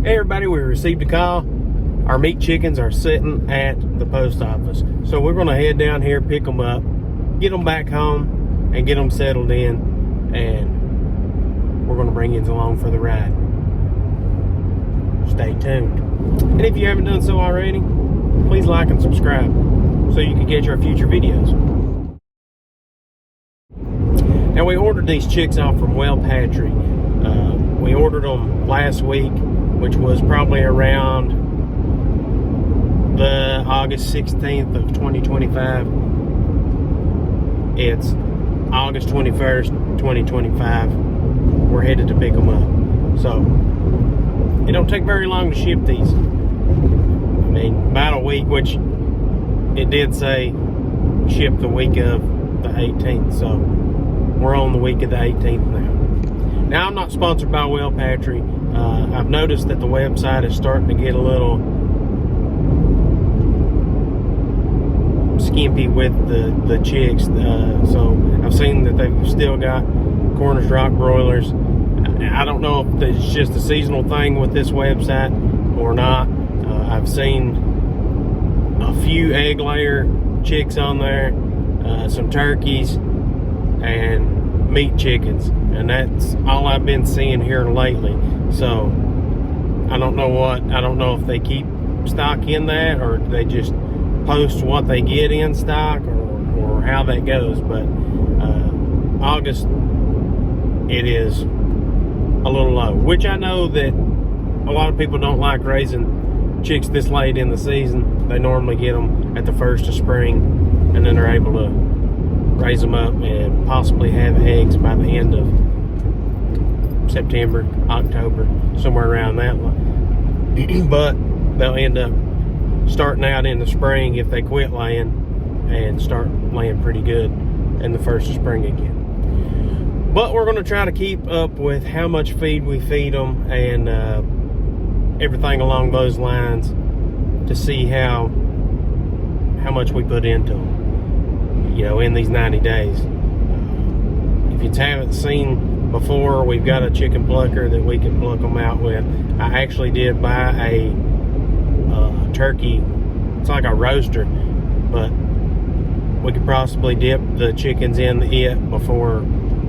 Hey everybody, we received a call. Our meat chickens are sitting at the post office. So we're gonna head down here, pick them up, get them back home, and get them settled in. And we're gonna bring you along for the ride. Stay tuned. And if you haven't done so already, please like and subscribe so you can catch our future videos. Now we ordered these chicks off from Well Patry. We ordered them last week, which was probably around the August 16th of 2025. It's August 21st, 2025. We're headed to pick them up. So it don't take very long to ship these. I mean, about a week, which it did say ship the week of the 18th. So we're on the week of the 18th now. Now, I'm not sponsored by Well Patry. I've noticed that the website is starting to get a little skimpy with the chicks. So I've seen that they've still got Cornish Cross broilers. I don't know if it's just a seasonal thing with this website or not. I've seen a few egg layer chicks on there, some turkeys, and meat chickens, and that's all I've been seeing here lately. So I don't know if they keep stock in that, or they just post what they get in stock, or how that goes. But August, it is a little low, which I know that a lot of people don't like raising chicks this late in the season. They normally get them at the first of spring, and then they're able to raise them up and possibly have eggs by the end of September, October, somewhere around that line. But they'll end up starting out in the spring if they quit laying, and start laying pretty good in the first of spring again. But we're going to try to keep up with how much feed we feed them, and everything along those lines, to see how much we put into them, you know, in these 90 days. If you haven't seen before, we've got a chicken plucker that we can pluck them out with. I actually did buy a turkey. It's like a roaster, but we could possibly dip the chickens in it before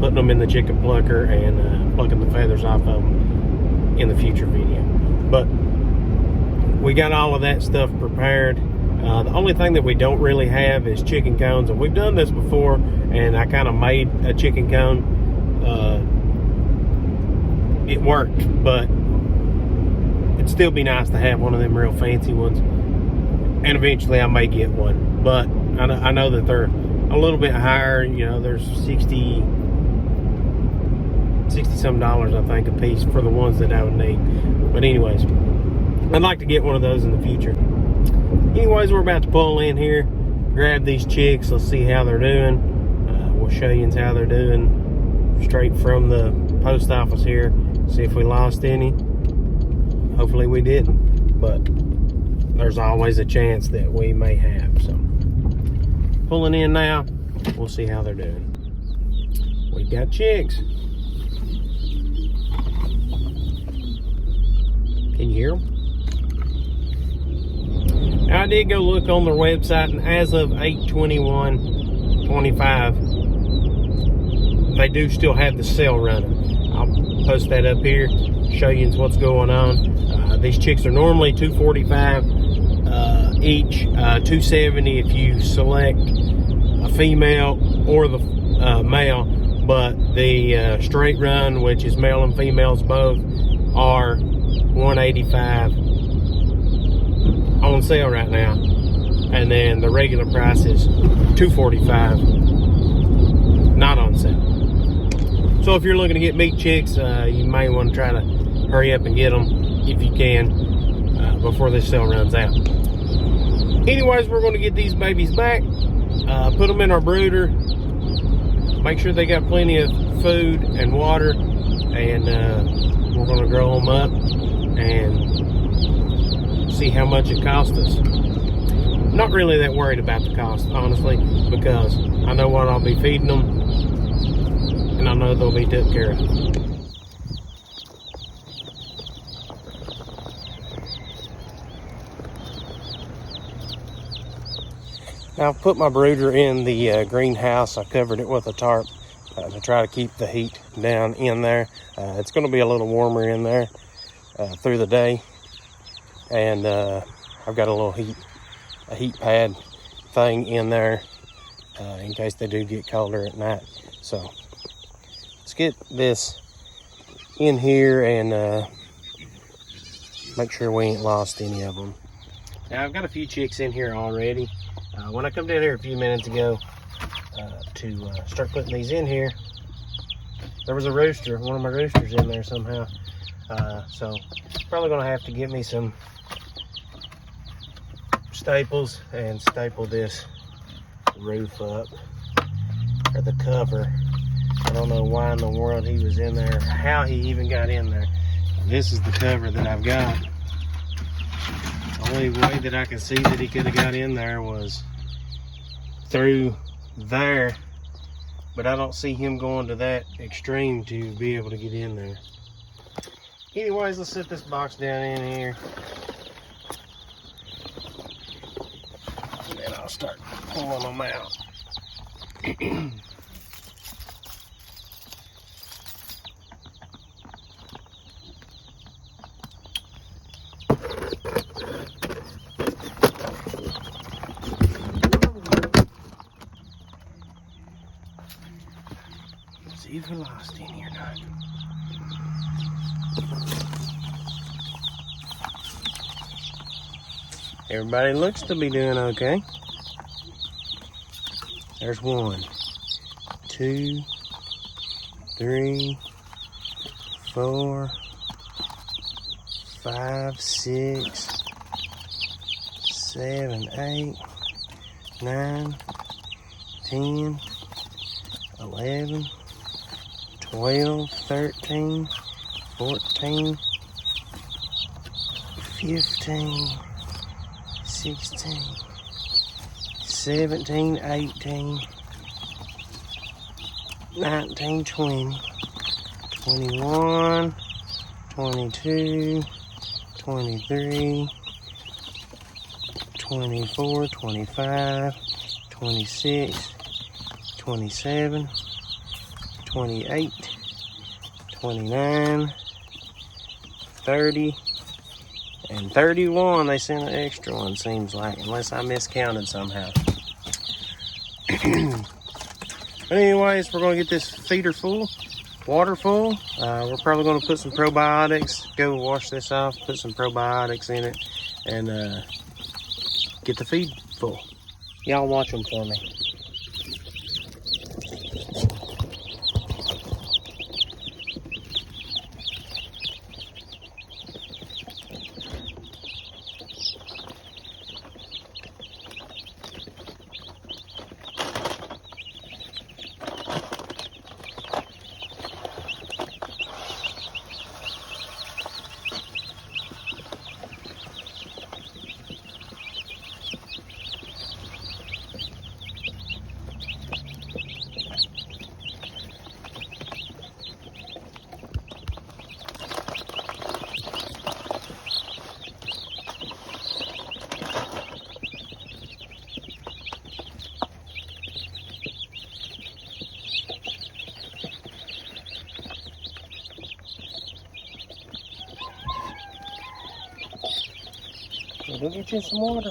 putting them in the chicken plucker and plucking the feathers off of them in the future video. But we got all of that stuff prepared. The only thing that we don't really have is chicken cones, and we've done this before, and I kind of made a chicken cone. It worked, but it'd still be nice to have one of them real fancy ones, and eventually I may get one. But I know that they're a little bit higher. You know, there's 60 some dollars, I think, a piece for the ones that I would need. But anyways, I'd like to get one of those in the future. Anyways, we're about to pull in here, grab these chicks. Let's see how they're doing. We'll show you how they're doing straight from the post office here. See if we lost any. Hopefully we didn't, but there's always a chance that we may have. So pulling in now, we'll see how they're doing. We've got chicks. Can you hear them? I did go look on their website, and as of 8/21/25, they do still have the sale running. I'll post that up here, show you what's going on. These chicks are normally $245 each, $270 if you select a female or the male. But the straight run, which is male and females both, are $185 on sale right now, and then the regular price is $245, not on sale. So if you're looking to get meat chicks, you may want to try to hurry up and get them if you can, before this sale runs out. Anyways, we're going to get these babies back, put them in our brooder, make sure they got plenty of food and water, and we're going to grow them up and see how much it costs us. Not really that worried about the cost, honestly, because I know what I'll be feeding them, and I know they'll be taken care of. Now I've put my brooder in the greenhouse. I covered it with a tarp to try to keep the heat down in there. It's going to be a little warmer in there through the day, and I've got a little heat pad thing in there in case they do get colder at night. So let's get this in here and make sure we ain't lost any of them. Now I've got a few chicks in here already. When I come down here a few minutes ago to start putting these in here, there was a rooster, one of my roosters in there somehow. So probably gonna have to get me some staples and staple this roof up, or the cover. I don't know why in the world he was in there, how he even got in there. This is the cover that I've got. The only way that I can see that he could have got in there was through there, but I don't see him going to that extreme to be able to get in there. Anyways, let's set this box down in here, and then I'll start pulling them out. See if we lost any or not. Everybody looks to be doing okay. There's 1, 2, 3, 4, 5, 6, 7, 8, 9, 10, 11, 12, 13, 14, 15, 16, 17, 18, 19, 20, 21, 22, 23, 24, 25, 26, 27, 28, 29, 30, and 31. They sent an extra one, seems like, unless I miscounted somehow. But anyways, we're going to get this feeder full, water full. We're probably going to put some probiotics, go wash this off, put some probiotics in it, and get the feed full. Y'all watch them for me. Go get you some water.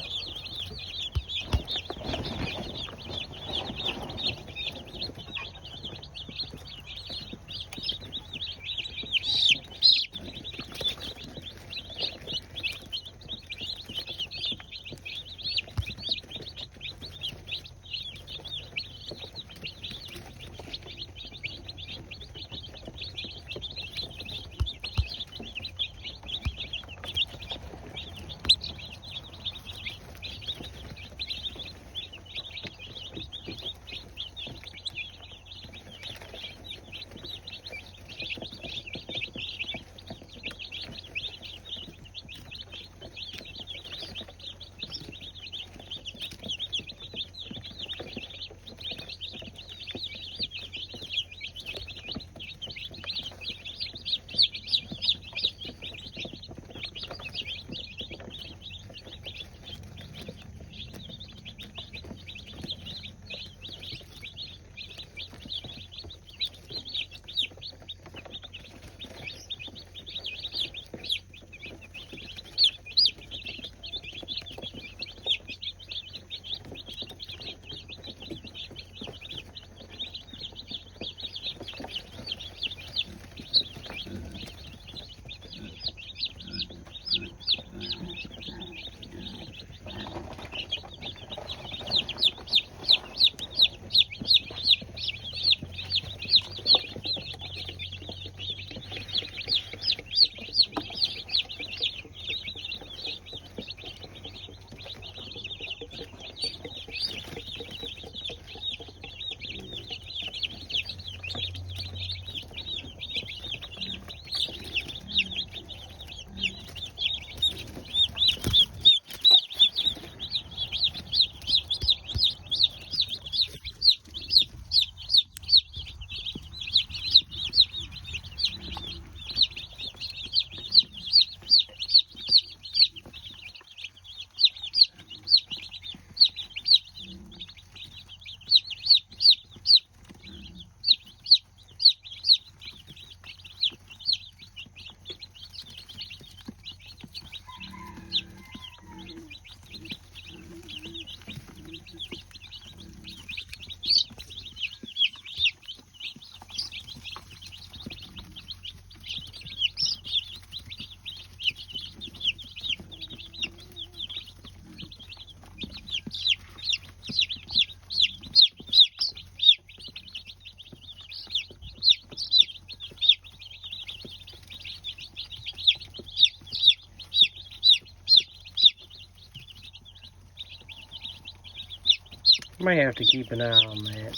May have to keep an eye on that.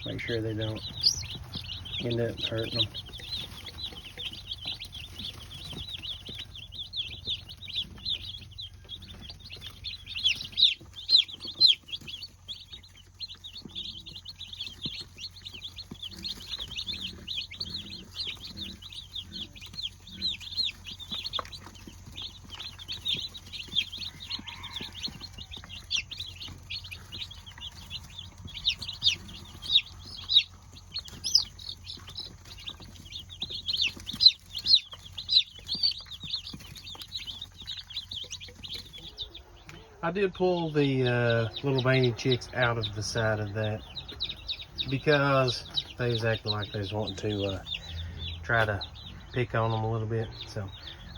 Make sure they don't end up hurting them. I did pull the little veiny chicks out of the side of that because they was acting like they was wanting to try to pick on them a little bit. So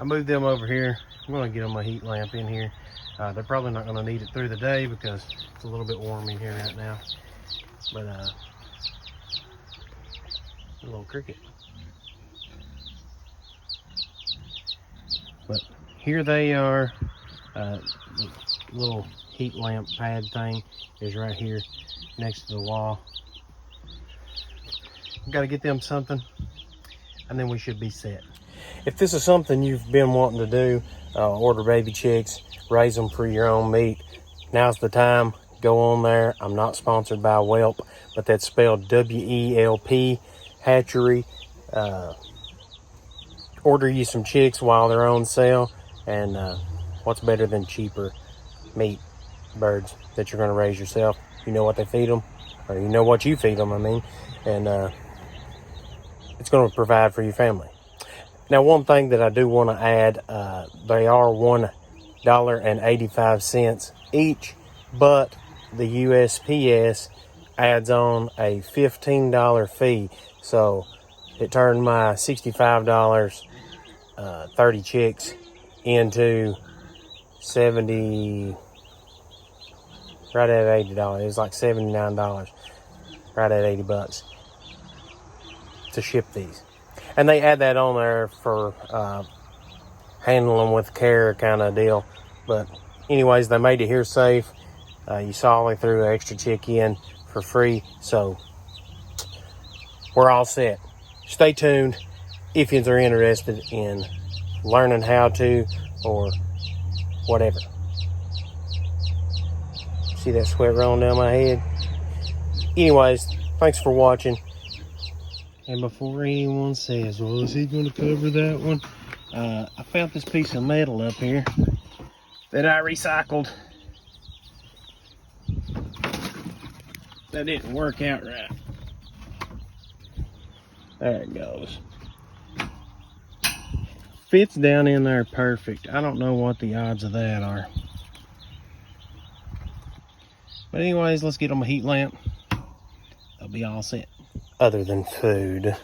I moved them over here. I'm going to get them a heat lamp in here. They're probably not going to need it through the day because it's a little bit warm in here right now. But a little cricket. But here they are. The little heat lamp pad thing is right here next to the wall. We've got to get them something and then we should be set. If this is something you've been wanting to do, order baby chicks, raise them for your own meat, now's the time. Go on there. I'm not sponsored by Whelp, but that's spelled W-E-L-P, hatchery. Order you some chicks while they're on sale, and what's better than cheaper meat birds that you're going to raise yourself? You know what they feed them, or you know what you feed them, I mean, and it's going to provide for your family. Now, one thing that I do want to add, they are $1.85 each, but the USPS adds on a $15 fee, so it turned my $65 30 chicks into 70, right at $80. It was like $79, right at 80 bucks to ship these. And they add that on there for handling them with care kind of deal. But anyways, they made it here safe. You saw they threw an extra chick in for free, so we're all set. Stay tuned if you're interested in learning how to or whatever. See that sweat rolling down my head? Anyways, thanks for watching. And before anyone says, well, is he going to cover that one? I found this piece of metal up here that I recycled. That didn't work out right. There it goes. Fits down in there perfect. I don't know what the odds of that are. But anyways, let's get them a heat lamp. They'll be all set. Other than food.